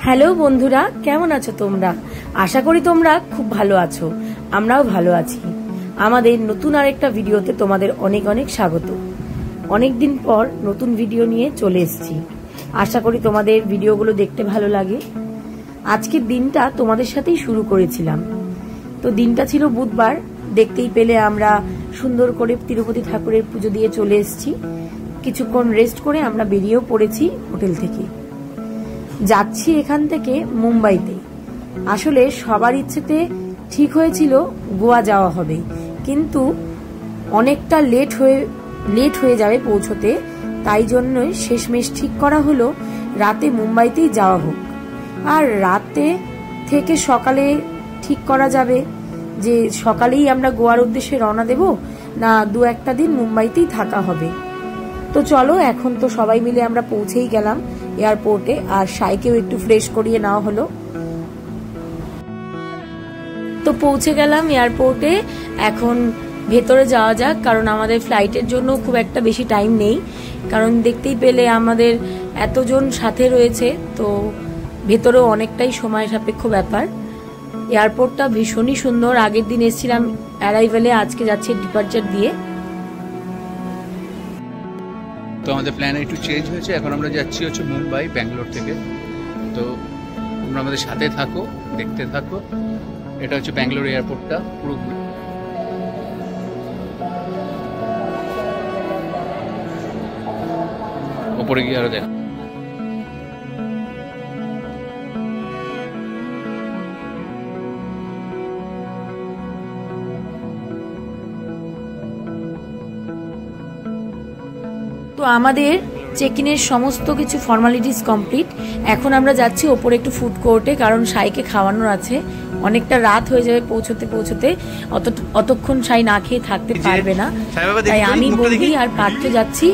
Hello বন্ধুরা, কেমন আছো তোমরা? আশা করি তোমরা খুব ভালো আছো। আমরাও ভালো আছি। আমাদের নতুন আরেকটা ভিডিওতে তোমাদের অনেক অনেক স্বাগত। অনেকদিন পর নতুন ভিডিও নিয়ে চলে এসেছি। আশা করি তোমাদের ভিডিওগুলো দেখতে ভালো লাগে। আজকের দিনটা তোমাদের সাথেই শুরু করেছিলাম। তো দিনটা ছিল বুধবার। দেখতেই পেলে আমরা সুন্দর করে তিরুপতি ঠাকুরের পুজো দিয়ে চলে এসেছি। কিছুক্ষণ রেস্ট করে আমরা বেরিয়েও পড়েছি হোটেল থেকে। যাচ্ছি এখান থেকে মুম্বাইতে। আসলে সবার ইচ্ছেতে ঠিক হয়েছিল গোয়া যাওয়া হবে, কিন্তু অনেকটা লেট হয়ে যাবে পৌঁছতে। তাই জন্যই শেষমেশ ঠিক করা হলো রাতে মুম্বাইতেই যাওয়া হোক। আর রাতে থেকে সকালে ঠিক করা যাবে যে সকালেই আমরা গোয়ার উদ্দেশ্যে রওনা দেব, না দু একটা দিন মুম্বাইতেই থাকা হবে। তো চলো, এখন তো সবাই মিলে আমরা পৌঁছেই গেলাম এয়ারপোর্টে। আর সাইকেও একটু ফ্রেশ করিয়ে নেওয়া হলো। তো পৌঁছে গেলাম এয়ারপোর্টে। এখন ভেতরে যাওয়া যাক, কারণ আমাদের ফ্লাইটের জন্য খুব একটা বেশি টাইম নেই। কারণ দেখতেই পেলে আমাদের এতজন সাথে রয়েছে, তো ভেতরেও অনেকটাই সময় সাপেক্ষ ব্যাপার। এয়ারপোর্টটা ভীষণই সুন্দর। আগের দিন এসেছিলাম অ্যারাইভেলে, আজকে যাচ্ছি ডিপার্চার দিয়ে। তো আমাদের প্ল্যান একটু চেঞ্জ হয়েছে। এখন আমরা যাচ্ছি মুম্বাই, ব্যাঙ্গালোর থেকে। তো তোমরা আমাদের সাথে থাকো, দেখতে থাকো। এটা হচ্ছে ব্যাঙ্গালোর এয়ারপোর্টটা পুরোপুরি। ওপরে গিয়ে আরো দেখা। তো আমাদের চেক ইনের সমস্ত কিছু ফর্মালিটিস কমপ্লিট। এখন আমরা যাচ্ছি ওপরে একটু ফুড কোর্টে, কারণ সাইকে খাওয়ানোর আছে। অনেকটা রাত হয়ে যাবে পৌঁছতে। অতক্ষণ সাই না খেয়ে থাকতে পারবে না। তাই আমি বৌদি আর পার্থ যাচ্ছি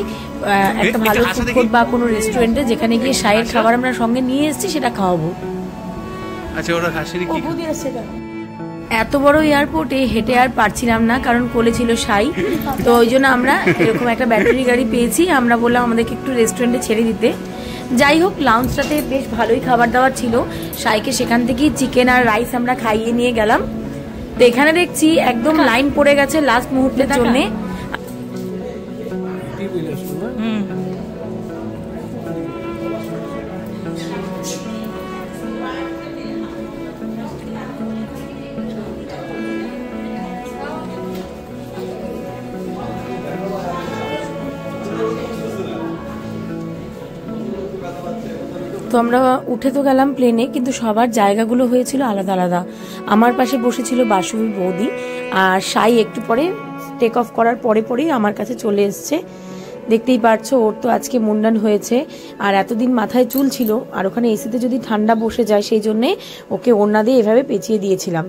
একটা ভালো ফুড কোর্ট বা কোনো রেস্টুরেন্টে, যেখানে গিয়ে সাইয়ের খাবার আমরা সঙ্গে নিয়ে এসেছি, সেটা খাওয়াবো। আচ্ছা, ওরা হাসিনি কি? এত বড় এয়ারপোর্টে হেঁটে আর পারছিলাম না, কারণ কোলে ছিল সাই। তো ওই জন্য আমরা এরকম একটা ব্যাটারি গাড়ি পেয়েছি। আমরা বললাম আমাদেরকে একটু রেস্টুরেন্টে ছেড়ে দিতে। যাই হোক, লাউঞ্জটাতে বেশ ভালোই খাবার দাবার ছিল। সাইকে সেখান থেকেই চিকেন আর রাইস আমরা খাইয়ে নিয়ে গেলাম। তো এখানে দেখছি একদম লাইন পড়ে গেছে লাস্ট মুহূর্তের জন্য। তো আমরা উঠে তো গেলাম প্লেনে, কিন্তু সবার জায়গাগুলো হয়েছিল আলাদা আলাদা। আমার পাশে বসেছিল বাসুবি বৌদি, আর সাই একটু পরে টেক অফ করার পরেই আমার কাছে চলে এসছে। দেখতেই পারছো, ওর তো আজকে মুন্ডন হয়েছে। আর এতদিন মাথায় চুল ছিল, আর ওখানে এসিতে যদি ঠান্ডা বসে যায়, সেই জন্যে ওকে ওড়না দিয়ে এভাবে পেঁচিয়ে দিয়েছিলাম।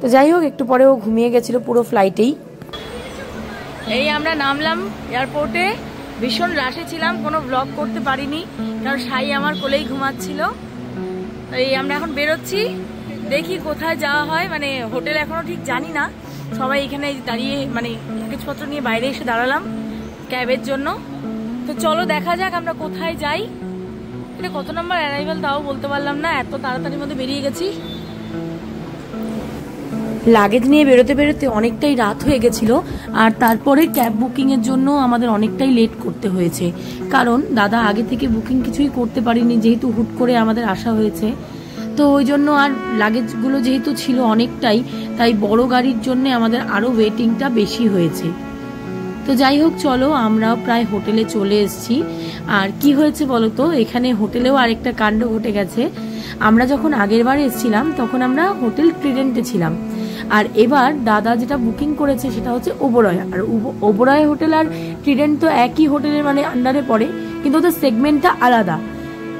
তো যাই হোক, একটু পরে ও ঘুমিয়ে গেছিল পুরো ফ্লাইটেই। এই আমরা নামলাম এয়ারপোর্টে। ভীষণ রাশে ছিলাম, কোনো ব্লগ করতে পারিনি, কারণ সাই আমার কোলেই ঘুমাচ্ছিল। এই আমরা এখন বেরোচ্ছি, দেখি কোথায় যাওয়া হয়। মানে হোটেল এখনো ঠিক জানি না। সবাই এখানে দাঁড়িয়ে মানে জিনিসপত্র নিয়ে বাইরে এসে দাঁড়ালাম ক্যাবের জন্য। তো চলো দেখা যাক আমরা কোথায় যাই। এটা কত নম্বর অ্যারাইভাল তাও বলতে পারলাম না, এত তাড়াতাড়ির মধ্যে বেরিয়ে গেছি। লাগেজ নিয়ে বেরোতে অনেকটাই রাত হয়ে গেছিল। আর তারপরে ক্যাব বুকিংয়ের জন্য আমাদের অনেকটাই লেট করতে হয়েছে, কারণ দাদা আগে থেকে বুকিং কিছুই করতে পারিনি, যেহেতু হুট করে আমাদের আসা হয়েছে। তো ওই জন্য আর লাগেজগুলো যেহেতু ছিল অনেকটাই, তাই বড় গাড়ির জন্য আমাদের আরও ওয়েটিংটা বেশি হয়েছে। তো যাই হোক, চলো আমরাও প্রায় হোটেলে চলে এসেছি। আর কি হয়েছে বলো তো, এখানে হোটেলেও আরেকটা কাণ্ড ঘটে গেছে। আমরা যখন আগের বার এসেছিলাম তখন আমরা হোটেল ট্রিডেন্টে ছিলাম, আর এবার দাদা যেটা বুকিং করেছে সেটা হচ্ছে ওবরয়। আর ওবরয় হোটেল আর ট্রিডেন্ট তো একই হোটেলের মানে আন্ডারে পড়ে, কিন্তু ওদের সেগমেন্টটা আলাদা।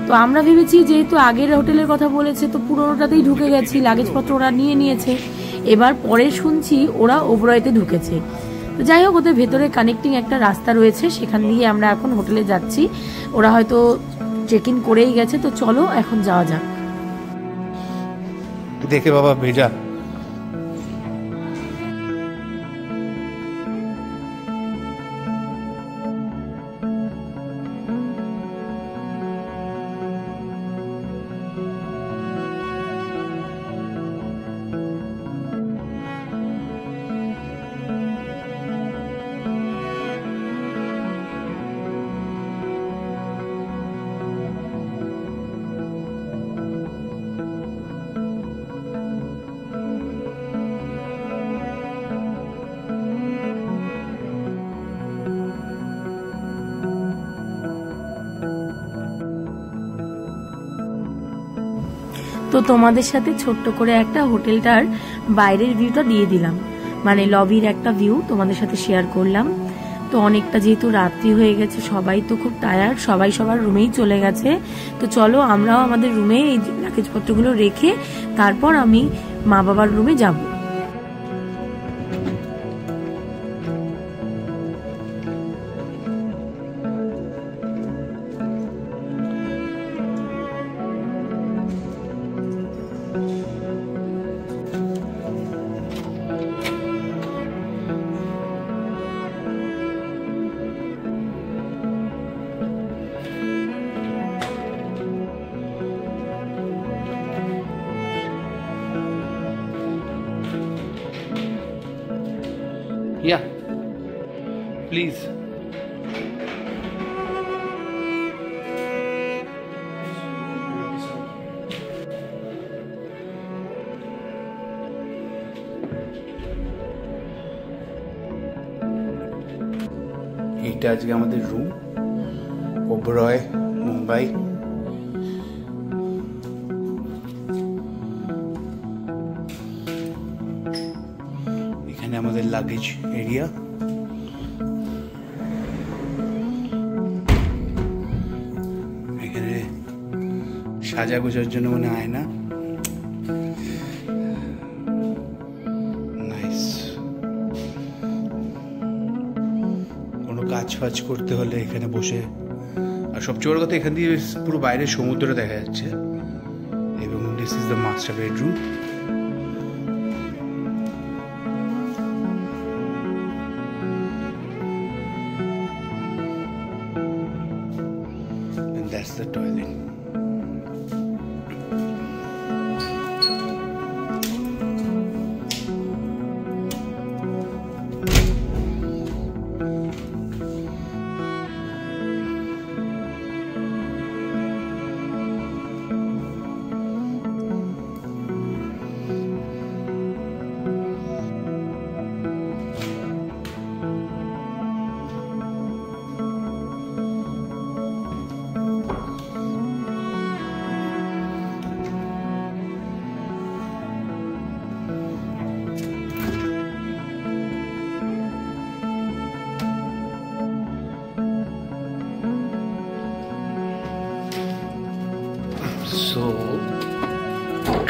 তো আমরা ভেবেছি যেহেতু আগের হোটেলের কথা বলেছে, তো পুরোনোটাতেই ঢুকে গেছি, লাগেজপত্র ওরা নিয়ে নিয়েছে। এবার পরে শুনছি ওরা ওবরয়তে ঢুকেছে। তো যাই হোক, ওদের ভেতরে কানেক্টিং একটা রাস্তা রয়েছে, সেখান দিয়ে আমরা এখন হোটেলে যাচ্ছি। ওরা হয়তো চেক ইন করেই গেছে। তো চলো এখন যাওয়া যাক। দেখে বাবা ভেজা। তো তোমাদের সাথে ছোট্ট করে একটা হোটেলটার বাইরের ভিউটা দিয়ে দিলাম, মানে লবির একটা ভিউ তোমাদের সাথে শেয়ার করলাম। তো অনেকটা যেহেতু রাত্রি হয়ে গেছে, সবাই তো খুব টায়ার্ড, সবাই সবার রুমেই চলে গেছে। তো চলো আমরাও আমাদের রুমে এই লাগেজপত্রগুলো রেখে তারপর আমি মা বাবার রুমে যাব। Yeah, please. এইটা আজকে আমাদের রুম, ওবরয় মুম্বাই। এখানে আমাদের লাগেজ এরিয়া। এখানে সাজা গোজার জন্য মানে আয়না। নাইস। কোনো কাজ ফাজ করতে হলে এখানে বসে, আর সবচেয়ে বড় কথা এখান দিয়ে পুরো বাইরে সমুদ্র দেখা যাচ্ছে। এবং this is the master bedroom. That's the toilet. So,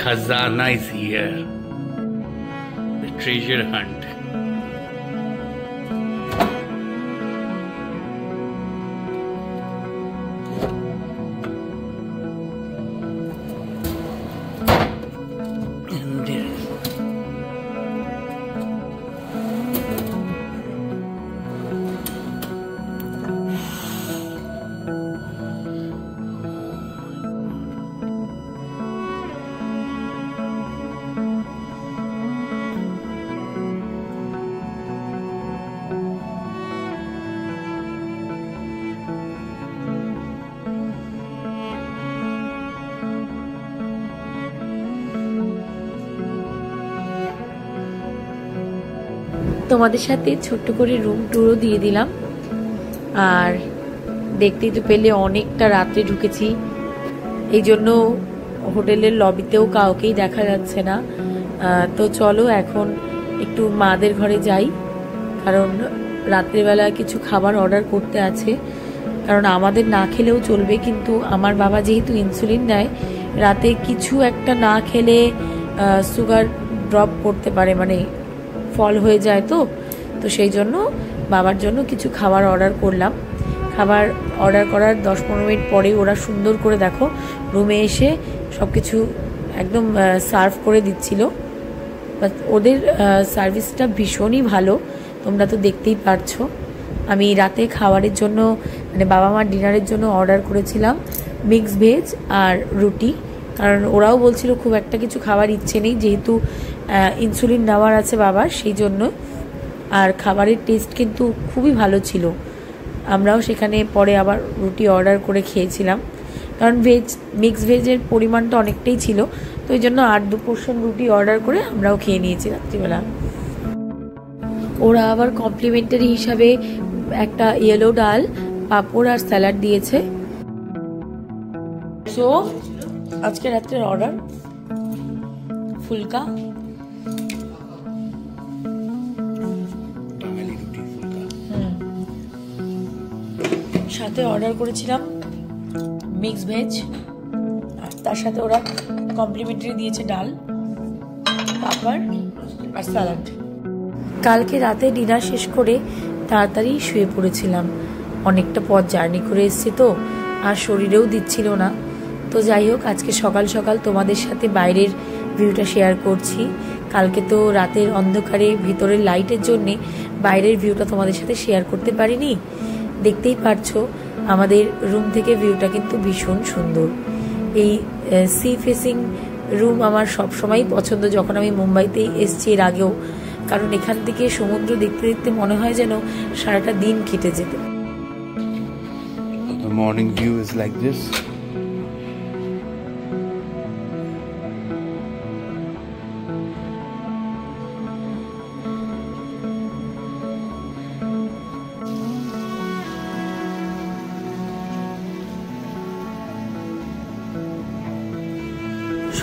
Khazana is here. The treasure hunt. And there. তোমাদের সাথে ছোট্ট করে রুম ট্যুরও দিয়ে দিলাম। আর দেখতেই তো পেলে অনেকটা রাত্রে ঢুকেছি, এই জন্য হোটেলের লবিতেও কাউকেই দেখা যাচ্ছে না। তো চলো এখন একটু মাদের ঘরে যাই, কারণ রাত্রিবেলা কিছু খাবার অর্ডার করতে আছে। কারণ আমাদের না খেলেও চলবে, কিন্তু আমার বাবা যেহেতু ইনসুলিন নেয়, রাতে কিছু একটা না খেলে সুগার ড্রপ করতে পারে, মানে ফল হয়ে যায়। তো সেই জন্য বাবার জন্য কিছু খাবার অর্ডার করলাম। খাবার অর্ডার করার 10-15 মিনিট পরেই ওরা সুন্দর করে দেখো রুমে এসে সব কিছু একদম সার্ভ করে দিচ্ছিল। ওদের সার্ভিসটা ভীষণই ভালো, তোমরা তো দেখতেই পারছো। আমি রাতে খাবারের জন্য, মানে বাবা মার ডিনারের জন্য অর্ডার করেছিলাম মিক্স ভেজ আর রুটি, কারণ ওরাও বলছিল খুব একটা কিছু খাবার ইচ্ছে নেই, যেহেতু ইনসুলিন নেওয়ার আছে বাবার, সেই জন্য। আর খাবারের টেস্ট কিন্তু খুবই ভালো ছিল। আমরাও সেখানে পরে আবার রুটি অর্ডার করে খেয়েছিলাম, কারণ মিক্স ভেজের পরিমাণটা অনেকটাই ছিল। তো ওই জন্য 8-2 পোর্শন রুটি অর্ডার করে আমরাও খেয়ে নিয়েছি রাত্রিবেলা। ওরা আবার কমপ্লিমেন্টারি হিসাবে একটা ইয়েলো ডাল, পাঁপড় আর স্যালাড দিয়েছে। সো আজকে রাত্রের অর্ডার ফুলকা, সাথে অর্ডার করেছিলাম মিক্স ভেজ, আর তার সাথে ওরা কমপ্লিমেন্টারি দিয়েছে ডাল, পাপড় আর স্যালাড। কালকে রাতে ডিনার শেষ করে তাড়াতাড়ি শুয়ে পড়েছিলাম, অনেকটা পথ জার্নি করে এসেছি তো, আর শরীরেও দিচ্ছিল না। তো যাই হোক, আজকে সকাল সকাল তোমাদের সাথে বাইরের ভিউটা শেয়ার করছি। কালকে তো রাতের অন্ধকারে ভিতরের লাইটের জন্যে বাইরের ভিউটা তোমাদের সাথে শেয়ার করতে পারিনি। দেখতেই পারছো আমাদের রুম থেকে ভিউটা কিন্তু ভীষণ সুন্দর। এই সি ফেসিং রুম আমার সবসময়ই পছন্দ, যখন আমি মুম্বাইতেই এসছি এর আগেও, কারণ এখান থেকে সমুদ্র দেখতে দেখতে মনে হয় যেন সারাটা দিন কেটে যেত। The morning view is like this.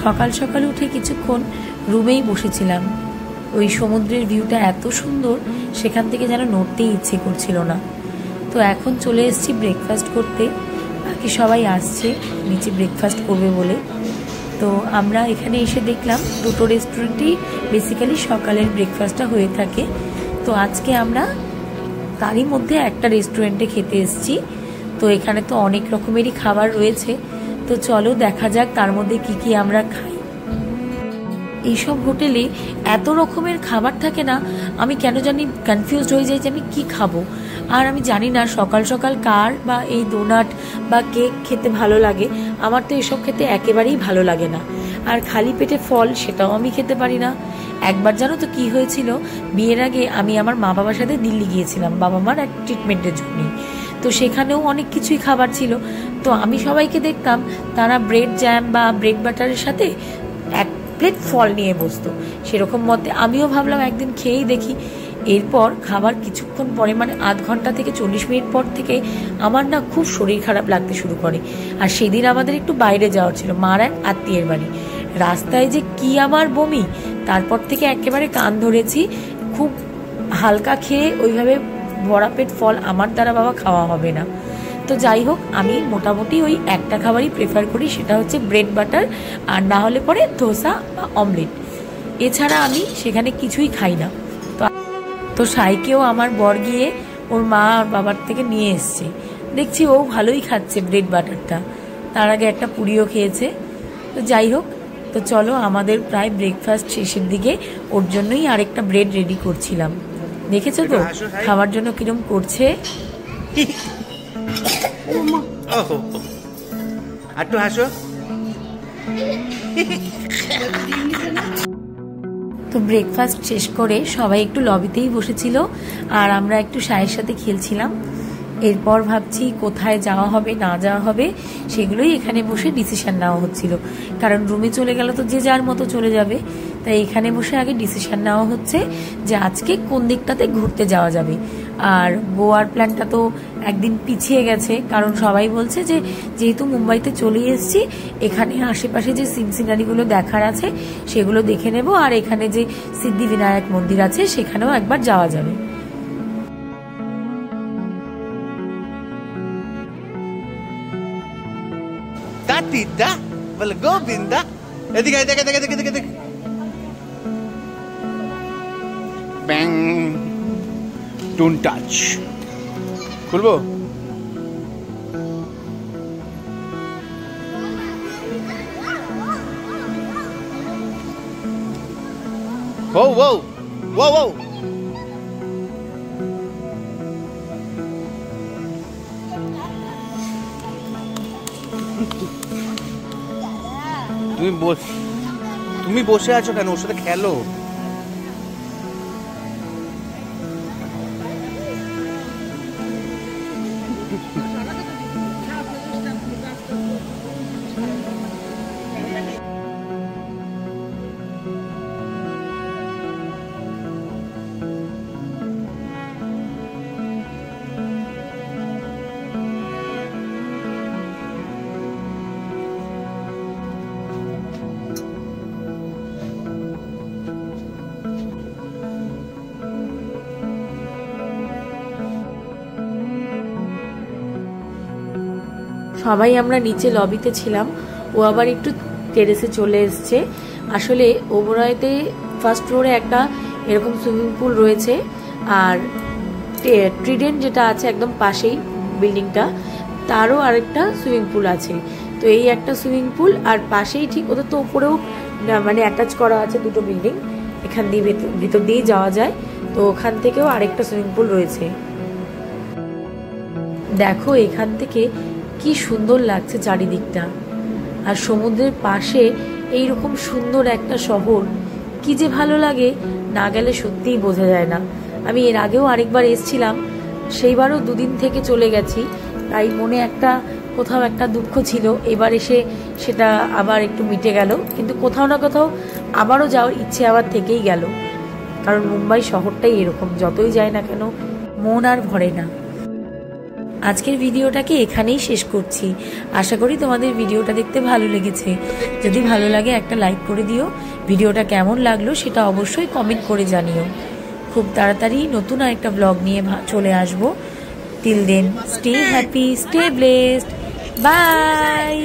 সকাল সকাল উঠে কিছুক্ষণ রুমেই বসেছিলাম। ওই সমুদ্রের ভিউটা এত সুন্দর, সেখান থেকে যেন নড়তেই ইচ্ছে করছিল না। তো এখন চলে এসেছি ব্রেকফাস্ট করতে, বাকি সবাই আসছে নিচে ব্রেকফাস্ট করবে বলে। তো আমরা এখানে এসে দেখলাম দুটো রেস্টুরেন্টেই বেসিক্যালি সকালের ব্রেকফাস্টটা হয়ে থাকে। তো আজকে আমরা তারই মধ্যে একটা রেস্টুরেন্টে খেতে এসেছি। তো এখানে তো অনেক রকমেরই খাবার রয়েছে, তো চলো দেখা যাক তার মধ্যে কি কি আমরা খাই। এইসব হোটেলে এত রকমের খাবার থাকে না, আমি কেন জানি কনফিউজড হয়ে যাই যে আমি কি খাবো। আর আমি জানি না সকাল সকাল কার বা এই ডোনাট বা কেক খেতে ভালো লাগে, আমার তো এসব খেতে একেবারেই ভালো লাগে না। আর খালি পেটে ফল, সেটাও আমি খেতে পারি না। একবার জানো তো কি হয়েছিল, বিয়ের আগে আমি আমার মা বাবার সাথে দিল্লি গিয়েছিলাম বাবা মার এক ট্রিটমেন্টের জন্যই। তো সেখানেও অনেক কিছুই খাবার ছিল। তো আমি সবাইকে দেখতাম তারা ব্রেড জ্যাম বা ব্রেড বাটারের সাথে এক প্লেট ফল নিয়ে বসতো। সেরকম মতে আমিও ভাবলাম একদিন খেয়েই দেখি। এরপর খাবার কিছুক্ষণ পরে, মানে আধ ঘন্টা থেকে 40 মিনিট পর থেকে আমার না খুব শরীর খারাপ লাগতে শুরু করে। আর সেদিন আমাদের একটু বাইরে যাওয়ার ছিল, মার এক আত্মীয়ের বাড়ি। রাস্তায় যে কি আমার বমি, তারপর থেকে একেবারে কান ধরেছি। খুব হালকা খেয়ে ওইভাবে ভরা পেট ফল আমার দ্বারা বাবা খাওয়া হবে না। তো যাই হোক, আমি মোটামুটি ওই একটা খাবারই প্রেফার করি, সেটা হচ্ছে ব্রেড বাটার, আর না হলে পরে ধোসা বা অমলেট। এছাড়া আমি সেখানে কিছুই খাই না। তো সাইকেও আমার বর গিয়ে ওর মা আর বাবার থেকে নিয়ে এসছে, দেখছি ও ভালোই খাচ্ছে ব্রেড বাটারটা। তার আগে একটা পুরিও খেয়েছে। তো যাই হোক, তো চলো আমাদের প্রায় ব্রেকফাস্ট শেষের দিকে, ওর জন্যই আরেকটা ব্রেড রেডি করছিলাম। দেখেছো তো খাওয়ার জন্য কিরম করছে। একটু হাসো। তো ব্রেকফাস্ট শেষ করে সবাই একটু লবিতেই বসেছিল, আর আমরা একটু সায়ের সাথে খেলছিলাম। এরপর ভাবছি কোথায় যাওয়া হবে না যাওয়া হবে, সেগুলোই এখানে বসে ডিসিশন নেওয়া হচ্ছিল। কারণ রুমে চলে গেল তো যে যার মতো চলে যাবে, তাই এখানে বসে আগে ডিসিশন নেওয়া হচ্ছে যে আজকে কোন দিকটাতে ঘুরতে যাওয়া যাবে। আর গোয়ার প্ল্যানটা তো একদিন পিছিয়ে গেছে, কারণ সবাই বলছে যে যেহেতু মুম্বাইতে চলে এসেছি, এখানে আশেপাশে যে সিনারিগুলো দেখার আছে সেগুলো দেখে নেব, আর এখানে যে সিদ্ধিবিনায়ক মন্দির আছে সেখানেও একবার যাওয়া যাবে। দিদা বলে গোবিন্দা, এদিকে দেখে দেখে দেখে দেখে দেখে ব্যাং ডোন্ট টাচ। খুলবো? ও ও ও ও তুমি বসে আছো কেন? ওর সাথে খেলো। সবাই আমরা নিচে লবিতে ছিলাম, ও আবার একটু টেরেসে চলে এসছে। আসলে ওবরাইতে ফার্স্ট ফ্লোরে একটা এরকম সুইমিং পুল রয়েছে, আর ট্রিডেন্ট যেটা আছে একদম পাশেই বিল্ডিংটা, তারও আরেকটা সুইমিং পুল আছে। তো এই একটা সুইমিং পুল আর পাশেই ঠিক ওদের তো উপরেও মানে অ্যাটাচ করা আছে দুটো বিল্ডিং, এখান দিয়ে ভিতর দিয়ে যাওয়া যায়। তো ওখান থেকেও আরেকটা সুইমিং পুল রয়েছে। দেখো এখান থেকে কি সুন্দর লাগছে চারিদিকটা, আর সমুদ্রের পাশে এইরকম সুন্দর একটা শহর, কি যে ভালো লাগে, না গেলে সত্যিই বোঝা যায় না। আমি এর আগেও আরেকবার এসেছিলাম, সেইবারও দুদিন থেকে চলে গেছি, তাই মনে একটা কোথাও একটা দুঃখ ছিল। এবার এসে সেটা আবার একটু মিটে গেল, কিন্তু কোথাও না কোথাও আবারও যাওয়ার ইচ্ছে আবার থেকেই গেল, কারণ মুম্বাই শহরটাই এরকম, যতই যায় না কেন মন আর ভরে না। আজকের ভিডিওটাকে এখানেই শেষ করছি। আশা করি তোমাদের ভিডিওটা দেখতে ভালো লেগেছে। যদি ভালো লাগে একটা লাইক করে দিও। ভিডিওটা কেমন লাগলো সেটা অবশ্যই কমেন্ট করে জানিও। খুব তাড়াতাড়ি নতুন আরেকটা ব্লগ নিয়ে চলে আসবো। Till then stay happy, stay blessed, by.